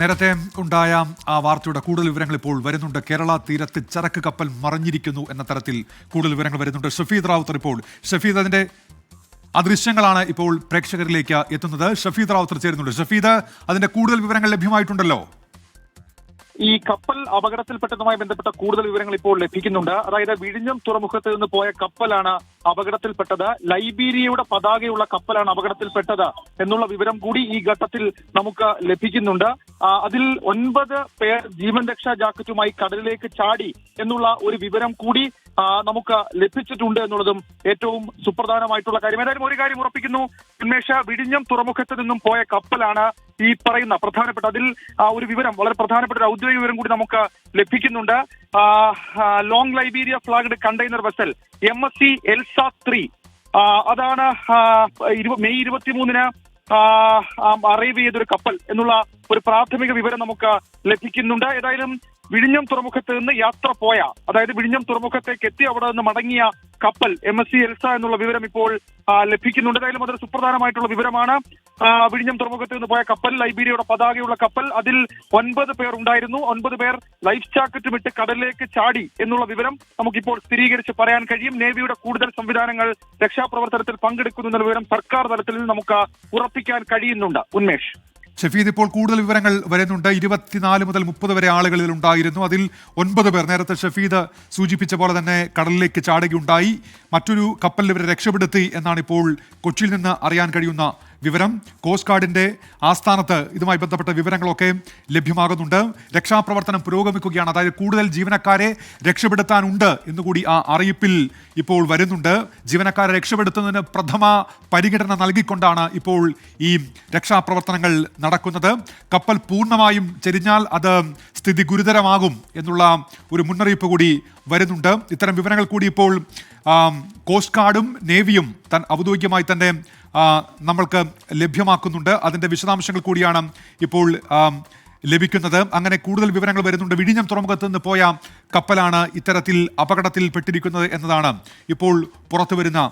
നേരത്തെ ഉണ്ടായ ആ വാർത്തയുടെ കൂടുതൽ വിവരങ്ങൾ ഇപ്പോൾ വരുന്നുണ്ട്. കേരള തീരത്ത് ചരക്ക് കപ്പൽ മറിഞ്ഞിരിക്കുന്നു എന്ന തരത്തിൽ കൂടുതൽ വിവരങ്ങൾ വരുന്നുണ്ട്. ഷഫീദ് റാവുത്തർ ഇപ്പോൾ അതിന്റെ ആ ദൃശ്യങ്ങളാണ് ഇപ്പോൾ പ്രേക്ഷകരിലേക്ക് എത്തുന്നത്. ഷഫീദ് റാവുത്തർ ചേരുന്നുണ്ട്. ഷഫീദ്, അതിന്റെ കൂടുതൽ വിവരങ്ങൾ ലഭ്യമായിട്ടുണ്ടല്ലോ. ഈ കപ്പൽ അപകടത്തിൽപ്പെട്ടതുമായി ബന്ധപ്പെട്ട കൂടുതൽ വിവരങ്ങൾ ഇപ്പോൾ ലഭിക്കുന്നുണ്ട്. അതായത് വിഴിഞ്ഞം തുറമുഖത്ത് നിന്ന് പോയ കപ്പലാണ് അപകടത്തിൽപ്പെട്ടത്. ലൈബീരിയയുടെ പതാകയുള്ള കപ്പലാണ് അപകടത്തിൽപ്പെട്ടത് എന്നുള്ള വിവരം കൂടി ഈ ഘട്ടത്തിൽ നമുക്ക് ലഭിക്കുന്നുണ്ട്. അതിൽ 9 പേർ ജീവൻ രക്ഷാ ജാക്കറ്റുമായി കടലിലേക്ക് ചാടി എന്നുള്ള ഒരു വിവരം കൂടി നമുക്ക് ലഭിച്ചിട്ടുണ്ട് എന്നുള്ളതും ഏറ്റവും സുപ്രധാനമായിട്ടുള്ള കാര്യം. ഏതായാലും ഒരു കാര്യം ഉറപ്പിക്കുന്നു ഉന്മേഷ, വിഴിഞ്ഞം തുറമുഖത്ത് നിന്നും പോയ കപ്പലാണ് ഈ പറയുന്ന പ്രധാനപ്പെട്ട അതിൽ ഒരു വിവരം, വളരെ പ്രധാനപ്പെട്ട ഒരു ഔദ്യോഗിക വിവരം കൂടി നമുക്ക് ലഭിക്കുന്നുണ്ട്. Long Liberia flagged container vessel MSC Elsa 3 അതാണ് മെയ് 23-ന് അറൈവ് ചെയ്തൊരു കപ്പൽ എന്നുള്ള ഒരു പ്രാഥമിക വിവരം നമുക്ക് ലഭിക്കുന്നുണ്ട്. ഏതായാലും വിഴിഞ്ഞം തുറമുഖത്ത് നിന്ന് യാത്ര പോയ, അതായത് വിഴിഞ്ഞം തുറമുഖത്തേക്ക് എത്തി അവിടെ നിന്ന് മടങ്ങിയ കപ്പൽ MSC എൽസ എന്നുള്ള വിവരം ഇപ്പോൾ ലഭിക്കുന്നുണ്ട്. ഏതായാലും അതൊരു സുപ്രധാനമായിട്ടുള്ള വിവരമാണ്. വിഴിഞ്ഞം തുറമുഖത്ത് നിന്ന് പോയ കപ്പൽ ലൈബീരിയയുടെ പതാകയുള്ള കപ്പൽ, അതിൽ 9 പേർ ഉണ്ടായിരുന്നു. 9 പേർ ലൈഫ് ജാക്കറ്റും ഇട്ട് കടലിലേക്ക് ചാടി എന്നുള്ള വിവരം നമുക്കിപ്പോൾ സ്ഥിരീകരിച്ച് പറയാൻ കഴിയും. നേവിയുടെ കൂടുതൽ സംവിധാനങ്ങൾ രക്ഷാപ്രവർത്തനത്തിൽ പങ്കെടുക്കുന്നു എന്നുള്ള വിവരം സർക്കാർ തലത്തിൽ നമുക്ക് ഉറപ്പിക്കാൻ കഴിയുന്നുണ്ട്. ഉന്മേഷ്, ഷഫീദ്, ഇപ്പോൾ കൂടുതൽ വിവരങ്ങൾ വരുന്നുണ്ട്. 24 മുതൽ 30 വരെ ആളുകളിൽ ഉണ്ടായിരുന്നു. അതിൽ 9 പേർ നേരത്തെ ഷഫീദ് സൂചിപ്പിച്ച പോലെ തന്നെ കടലിലേക്ക് ചാടുകയുണ്ടായി. മറ്റൊരു കപ്പലിൽ ഇവരെ രക്ഷപ്പെടുത്തി എന്നാണ് ഇപ്പോൾ കൊച്ചിയിൽ നിന്ന് അറിയാൻ കഴിയുന്ന വിവരം. കോസ്റ്റ് ഗാർഡിന്റെ ആസ്ഥാനത്ത് ഇതുമായി ബന്ധപ്പെട്ട വിവരങ്ങളൊക്കെ ലഭ്യമാകുന്നുണ്ട്. രക്ഷാപ്രവർത്തനം പുരോഗമിക്കുകയാണ്. അതായത് കൂടുതൽ ജീവനക്കാരെ രക്ഷപ്പെടുത്താനുണ്ട് എന്നുകൂടി ആ അറിയിപ്പിൽ ഇപ്പോൾ വരുന്നുണ്ട്. ജീവനക്കാരെ രക്ഷപ്പെടുത്തുന്നതിന് പ്രഥമ പരിഗണന നൽകിക്കൊണ്ടാണ് ഇപ്പോൾ ഈ രക്ഷാപ്രവർത്തനങ്ങൾ നടക്കുന്നത്. കപ്പൽ പൂർണ്ണമായും ചെരിഞ്ഞാൽ അത് സ്ഥിതി ഗുരുതരമാകും എന്നുള്ള ഒരു മുന്നറിയിപ്പ് കൂടി വരുന്നുണ്ട്. ഇത്തരം വിവരങ്ങൾ കൂടി ഇപ്പോൾ കോസ്റ്റ് ഗാർഡും നേവിയും ഔദ്യോഗികമായി തന്നെ നമ്മൾക്ക് ലഭ്യമാക്കുന്നുണ്ട്. അതിൻ്റെ വിശദാംശങ്ങൾ കൂടിയാണ് ഇപ്പോൾ ലഭിക്കുന്നത്. അങ്ങനെ കൂടുതൽ വിവരങ്ങൾ വരുന്നുണ്ട്. വിഴിഞ്ഞം തുറമുഖത്ത് നിന്ന് പോയ കപ്പലാണ് ഇത്തരത്തിൽ അപകടത്തിൽപ്പെട്ടിരിക്കുന്നത് എന്നതാണ് ഇപ്പോൾ പുറത്തുവരുന്ന